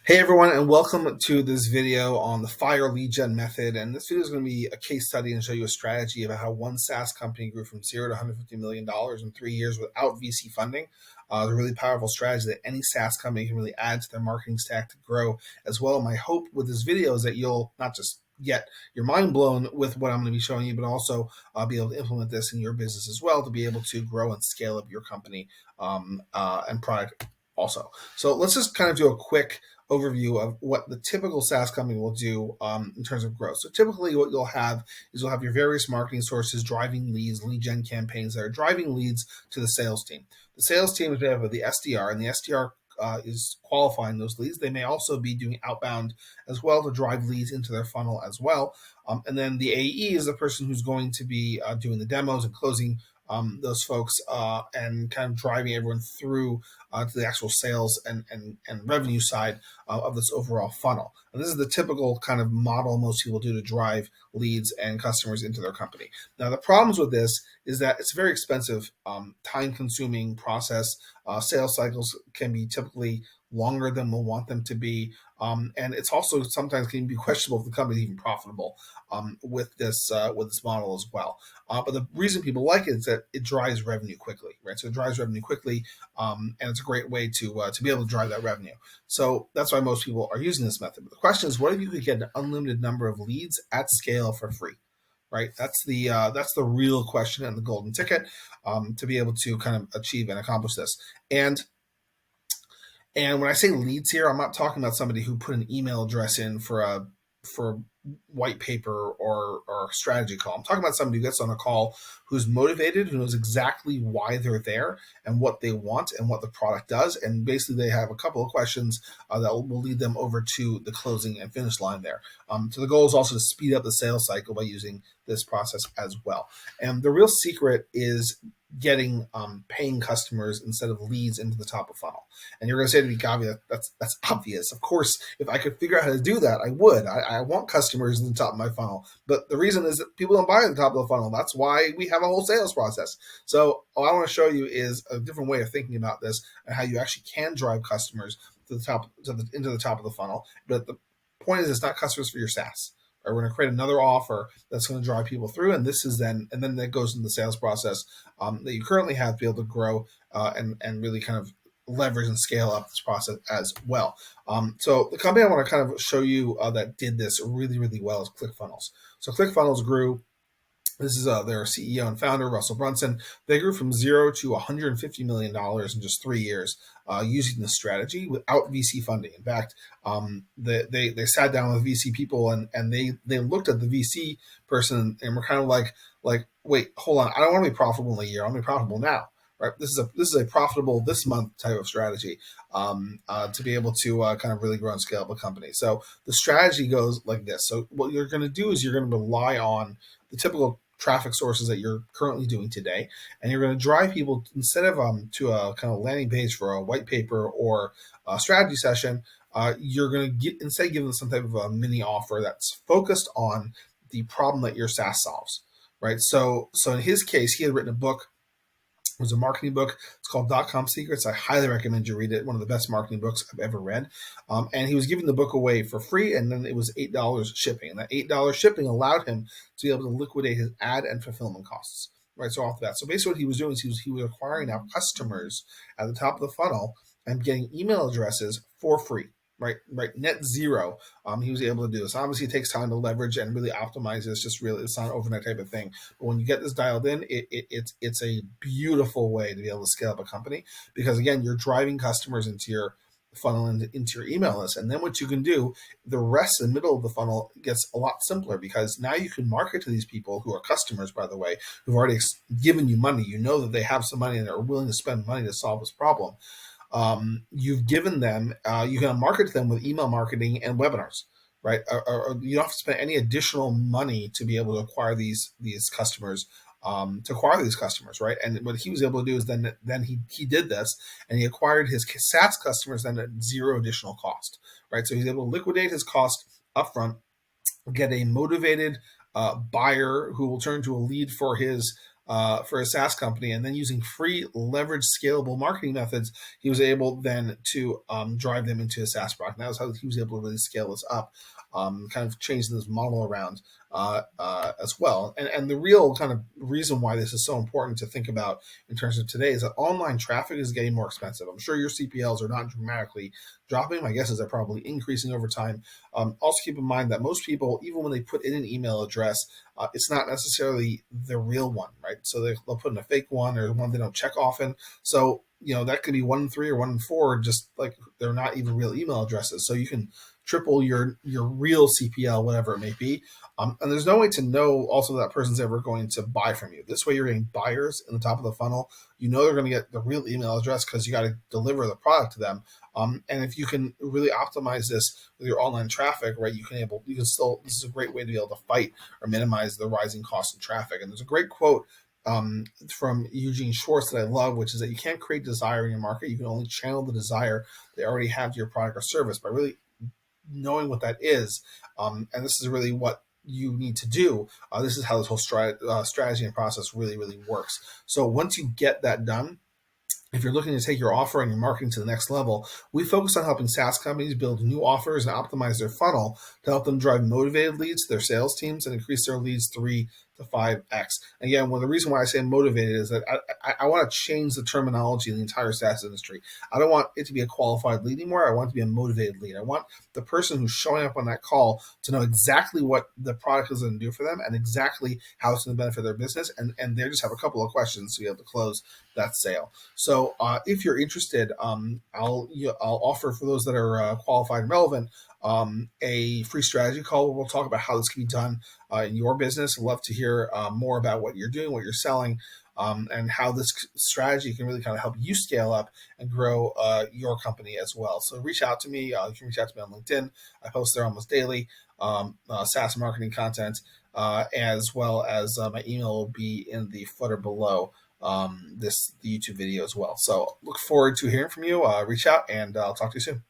Hey everyone, and welcome to this video on the fire lead gen method. And this video is going to be a case study and show you a strategy about how one SaaS company grew from zero to $150 million in 3 years without VC funding. It's a really powerful strategy that any SaaS company can really add to their marketing stack to grow as well. My hope with this video is that you'll not just get your mind blown with what I'm going to be showing you, but also be able to implement this in your business as well to be able to grow and scale up your company and product also. So let's just kind of do a quick overview of what the typical SaaS company will do in terms of growth. So typically what you'll have is you'll have your various marketing sources driving leads, lead gen campaigns that are driving leads to the sales team. The sales team is made up of the SDR, and the SDR is qualifying those leads. They may also be doing outbound as well to drive leads into their funnel as well. And then the AE is the person who's going to be doing the demos and closing those folks and kind of driving everyone through to the actual sales and revenue side of this overall funnel. And this is the typical kind of model most people do to drive leads and customers into their company. Now, the problems with this is that it's a very expensive, time-consuming process. Sales cycles can be typically longer than we'll want them to be. And it's also sometimes can be questionable if the company is even profitable with this model as well. But the reason people like it is that it drives revenue quickly, right? So it drives revenue quickly, and it's a great way to be able to drive that revenue. So that's why most people are using this method. But the question is, what if you could get an unlimited number of leads at scale for free? Right, that's the real question and the golden ticket to be able to kind of achieve and accomplish this. And when I say leads here, I'm not talking about somebody who put an email address in for a white paper or strategy call. I'm talking about somebody who gets on a call who's motivated, who knows exactly why they're there and what they want and what the product does. And basically they have a couple of questions that will lead them over to the closing and finish line there. So the goal is also to speed up the sales cycle by using this process as well. And the real secret is getting paying customers instead of leads into the top of funnel. And you're going to say to me, Gavi, that's obvious. Of course, if I could figure out how to do that, I would. I want customers in the top of my funnel. But the reason is that people don't buy at the top of the funnel. That's why we have a whole sales process. So all I want to show you is a different way of thinking about this and how you actually can drive customers to the top into the top of the funnel. But the point is, it's not customers for your SaaS. Or we're going to create another offer that's going to drive people through, and this is then that goes into the sales process that you currently have to be able to grow and really kind of leverage and scale up this process as well. So the company I want to kind of show you that did this really, really well is ClickFunnels. So ClickFunnels grew. This is their CEO and founder, Russell Brunson. They grew from zero to $150 million in just 3 years using this strategy without VC funding. In fact, they sat down with VC people and they looked at the VC person and were kind of like, wait, hold on, I don't want to be profitable in a year. I want to be profitable now. Right? This is a profitable this month type of strategy to be able to kind of really grow and scale up a company. So the strategy goes like this. So what you're going to do is you're going to rely on the typical traffic sources that you're currently doing today, and you're going to drive people instead of to a kind of landing page for a white paper or a strategy session. You're going to instead give them some type of a mini offer that's focused on the problem that your SaaS solves. Right. So in his case, he had written a book. It was a marketing book. It's called .com Secrets. I highly recommend you read it. One of the best marketing books I've ever read. And he was giving the book away for free, and then it was $8 shipping. And that $8 shipping allowed him to be able to liquidate his ad and fulfillment costs. Right, so off the bat. So basically what he was doing is he was acquiring now customers at the top of the funnel and getting email addresses for free. Right, net zero. He was able to do this. Obviously, it takes time to leverage and really optimize this. Just really, it's not an overnight type of thing. But when you get this dialed in, it's a beautiful way to be able to scale up a company because again, you're driving customers into your funnel and into your email list. And then what you can do, the rest in the middle of the funnel gets a lot simpler because now you can market to these people who are customers, by the way, who've already given you money. You know that they have some money and they're willing to spend money to solve this problem. You've given them, you can market to them with email marketing and webinars, right? Or you don't have to spend any additional money to be able to acquire these customers, right? And what he was able to do is then he did this and he acquired his SaaS customers then at zero additional cost, right? So he's able to liquidate his cost upfront, get a motivated buyer who will turn to a lead for his for a SaaS company, and then using free leverage scalable marketing methods, he was able then to drive them into a SaaS product. And that was how he was able to really scale this up, kind of changing this model around as well. And the real kind of reason why this is so important to think about in terms of today is that online traffic is getting more expensive. I'm sure your CPLs are not dramatically dropping. My guess is they're probably increasing over time. Also, keep in mind that most people, even when they put in an email address, it's not necessarily the real one, right? So they'll put in a fake one or one they don't check often. So that could be 1 in 3 or 1 in 4, just like they're not even real email addresses. So you can triple your real CPL, whatever it may be. And there's no way to know also that person's ever going to buy from you. This way you're getting buyers in the top of the funnel. They're going to get the real email address because you got to deliver the product to them. And if you can really optimize this with your online traffic, right, you can still, this is a great way to be able to fight or minimize the rising cost of traffic. And there's a great quote from Eugene Schwartz that I love, which is that you can't create desire in your market. You can only channel the desire they already have to your product or service by really knowing what that is. And this is really what you need to do. This is how this whole strategy and process really, really works. So once you get that done, if you're looking to take your offer and your marketing to the next level, we focus on helping SaaS companies build new offers and optimize their funnel to help them drive motivated leads to their sales teams and increase their leads 3 to 5x. Again, the reason why I say motivated is that I want to change the terminology in the entire SaaS industry. I don't want it to be a qualified lead anymore. I want it to be a motivated lead. I want the person who's showing up on that call to know exactly what the product is going to do for them and exactly how it's going to benefit their business. And they just have a couple of questions to be able to close that sale. So if you're interested, I'll offer for those that are qualified and relevant a free strategy call where we'll talk about how this can be done in your business. I'd love to hear more about what you're doing, what you're selling, and how this strategy can really kind of help you scale up and grow your company as well. So reach out to me. You can reach out to me on LinkedIn. I post there almost daily, SaaS marketing content, as well as my email will be in the footer below the YouTube video as well. So look forward to hearing from you. Reach out and I'll talk to you soon.